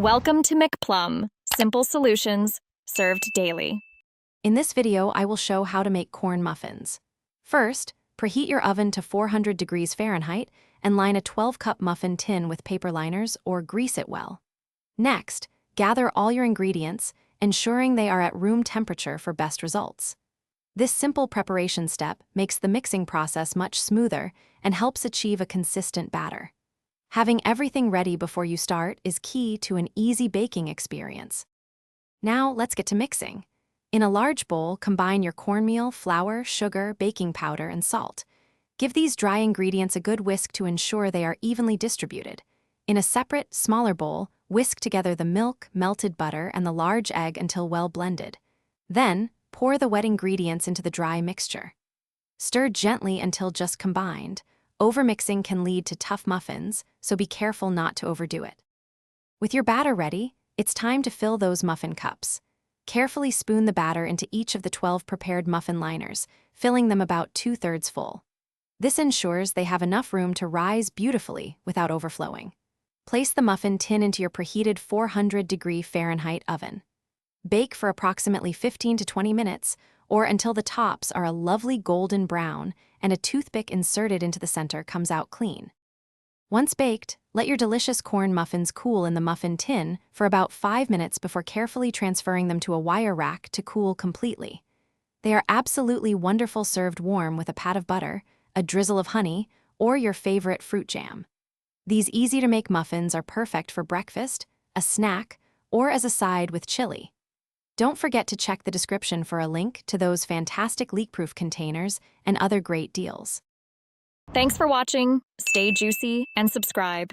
Welcome to McPlum, simple solutions served daily. In this video, I will show how to make corn muffins. First, preheat your oven to 400 degrees Fahrenheit and line a 12-cup muffin tin with paper liners or grease it well. Next, gather all your ingredients, ensuring they are at room temperature for best results. This simple preparation step makes the mixing process much smoother and helps achieve a consistent batter. Having everything ready before you start is key to an easy baking experience. Now, let's get to mixing. In a large bowl, combine your cornmeal, flour, sugar, baking powder, and salt. Give these dry ingredients a good whisk to ensure they are evenly distributed. In a separate, smaller bowl, whisk together the milk, melted butter, and the large egg until well blended. Then, pour the wet ingredients into the dry mixture. Stir gently until just combined. Overmixing can lead to tough muffins, so be careful not to overdo it. With your batter ready, it's time to fill those muffin cups. Carefully spoon the batter into each of the 12 prepared muffin liners, filling them about 2/3 full. This ensures they have enough room to rise beautifully without overflowing. Place the muffin tin into your preheated 400-degree Fahrenheit oven. Bake for approximately 15 to 20 minutes, or until the tops are a lovely golden brown and a toothpick inserted into the center comes out clean. Once baked, let your delicious corn muffins cool in the muffin tin for about 5 minutes before carefully transferring them to a wire rack to cool completely. They are absolutely wonderful served warm with a pat of butter, a drizzle of honey, or your favorite fruit jam. These easy-to-make muffins are perfect for breakfast, a snack, or as a side with chili. Don't forget to check the description for a link to those fantastic leak-proof containers and other great deals. Thanks for watching. Stay juicy and subscribe.